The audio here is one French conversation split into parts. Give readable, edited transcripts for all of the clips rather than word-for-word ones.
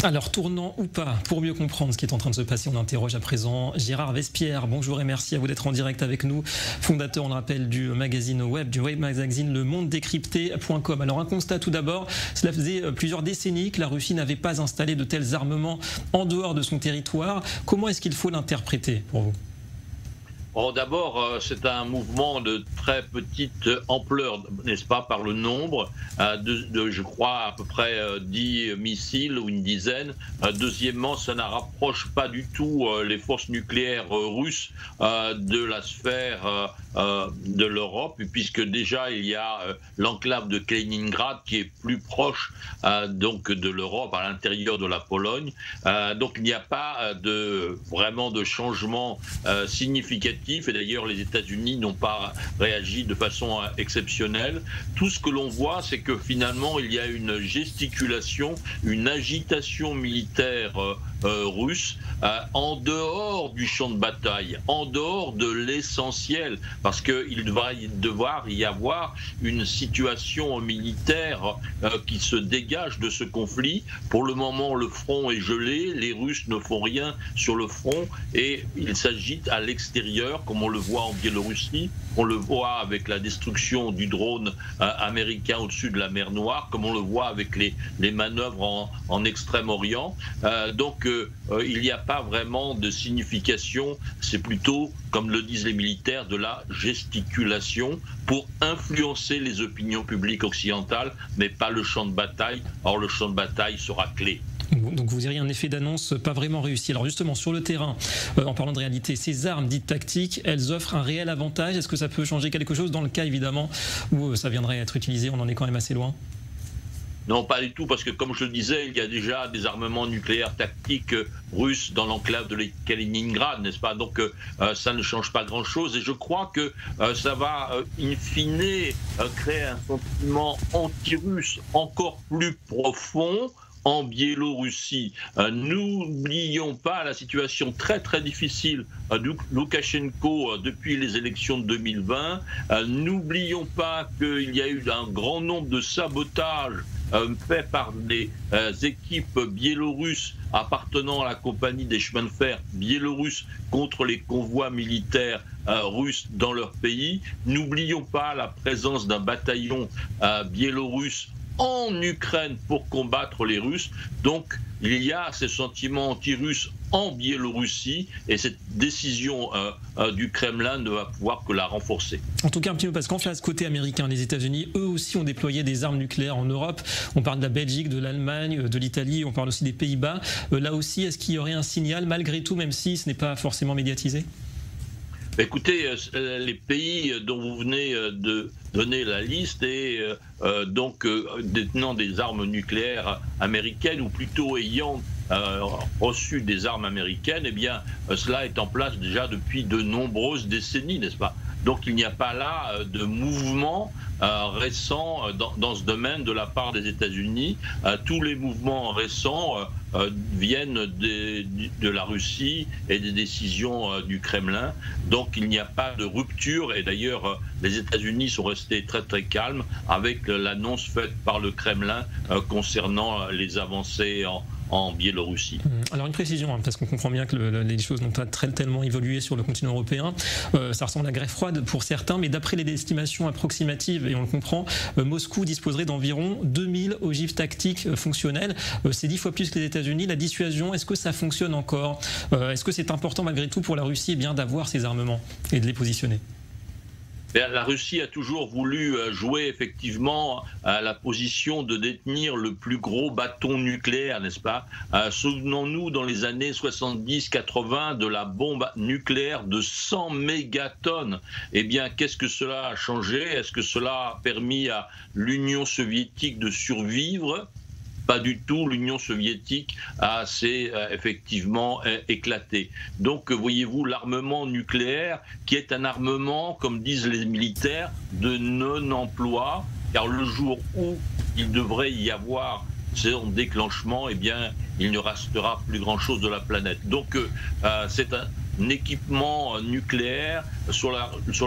Alors, tournant ou pas, pour mieux comprendre ce qui est en train de se passer, on interroge à présent Gérard Vespierre. Bonjour et merci à vous d'être en direct avec nous. Fondateur, on le rappelle, du magazine web, du web magazine Le Monde Décrypté.com. Alors, un constat tout d'abord, cela faisait plusieurs décennies que la Russie n'avait pas installé de tels armements en dehors de son territoire. Comment est-ce qu'il faut l'interpréter pour vous ? D'abord, c'est un mouvement de très petite ampleur, n'est-ce pas, par le nombre, je crois, à peu près 10 missiles ou une dizaine. Deuxièmement, ça ne rapproche pas du tout les forces nucléaires russes de la sphère de l'Europe, puisque déjà il y a l'enclave de Kaliningrad qui est plus proche donc de l'Europe, à l'intérieur de la Pologne. Donc il n'y a pas vraiment de changement significatif. Et d'ailleurs, les États-Unis n'ont pas réagi de façon exceptionnelle. Tout ce que l'on voit, c'est que finalement, il y a une gesticulation, une agitation militaire russe en dehors du champ de bataille, en dehors de l'essentiel, parce qu'il va devoir y avoir une situation militaire qui se dégage de ce conflit. Pour le moment, le front est gelé, les Russes ne font rien sur le front et ils s'agitent à l'extérieur, comme on le voit en Biélorussie, on le voit avec la destruction du drone américain au-dessus de la mer Noire, comme on le voit avec les manœuvres en Extrême-Orient. Donc il n'y a pas vraiment de signification, c'est plutôt, comme le disent les militaires, de la gesticulation pour influencer les opinions publiques occidentales, mais pas le champ de bataille. Or, le champ de bataille sera clé. Donc vous diriez un effet d'annonce pas vraiment réussi. Alors justement, sur le terrain, en parlant de réalité, ces armes dites tactiques, elles offrent un réel avantage. Est-ce que ça peut changer quelque chose dans le cas, évidemment, où ça viendrait être utilisé? On en est quand même assez loin. Non, pas du tout, parce que comme je le disais, il y a déjà des armements nucléaires tactiques russes dans l'enclave de Kaliningrad, n'est-ce pas? Donc ça ne change pas grand-chose et je crois que ça va, in fine, créer un sentiment anti-russe encore plus profond en Biélorussie. N'oublions pas la situation très très difficile de Loukachenko depuis les élections de 2020. N'oublions pas qu'il y a eu un grand nombre de sabotages faits par des équipes biélorusses appartenant à la compagnie des chemins de fer biélorusses contre les convois militaires russes dans leur pays. N'oublions pas la présence d'un bataillon biélorusse en Ukraine pour combattre les Russes. Donc il y a ces sentiments anti-russes en Biélorussie et cette décision du Kremlin ne va pouvoir que la renforcer. En tout cas un petit peu parce qu'en face côté américain, les États-Unis eux aussi ont déployé des armes nucléaires en Europe. On parle de la Belgique, de l'Allemagne, de l'Italie, on parle aussi des Pays-Bas. Là aussi, est-ce qu'il y aurait un signal malgré tout, même si ce n'est pas forcément médiatisé ? Écoutez, les pays dont vous venez de donner la liste et donc détenant des armes nucléaires américaines ou plutôt ayant reçu des armes américaines, eh bien cela est en place déjà depuis de nombreuses décennies, n'est-ce pas? Donc il n'y a pas là de mouvement récent dans ce domaine de la part des États-Unis. Tous les mouvements récents viennent de la Russie et des décisions du Kremlin. Donc il n'y a pas de rupture et d'ailleurs les États-Unis sont restés très très calmes avec l'annonce faite par le Kremlin concernant les avancées en Biélorussie. Alors une précision, parce qu'on comprend bien que les choses n'ont pas tellement évolué sur le continent européen. Ça ressemble à la guerre froide pour certains, mais d'après les estimations approximatives, et on le comprend, Moscou disposerait d'environ 2000 ogives tactiques fonctionnelles. C'est 10 fois plus que les États-Unis. La dissuasion, est-ce que ça fonctionne encore? Est-ce que c'est important malgré tout pour la Russie d'avoir ces armements et de les positionner? La Russie a toujours voulu jouer effectivement à la position de détenir le plus gros bâton nucléaire, n'est-ce pas? Souvenons-nous dans les années 70-80 de la bombe nucléaire de 100 mégatonnes. Eh bien, qu'est-ce que cela a changé? Est-ce que cela a permis à l'Union soviétique de survivre? Pas du tout, l'Union soviétique s'est effectivement éclatée. Donc voyez-vous, l'armement nucléaire qui est un armement, comme disent les militaires, de non-emploi, car le jour où il devrait y avoir son déclenchement, eh bien, il ne restera plus grand-chose de la planète. Donc c'est équipement nucléaire sur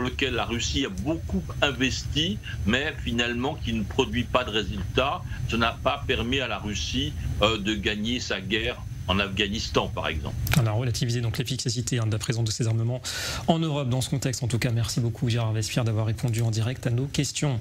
lequel la Russie a beaucoup investi, mais finalement qui ne produit pas de résultats. Ça n'a pas permis à la Russie de gagner sa guerre en Afghanistan, par exemple. On a relativisé donc l'efficacité de la présence de ces armements en Europe dans ce contexte. En tout cas, merci beaucoup Gérard Vespierre d'avoir répondu en direct à nos questions.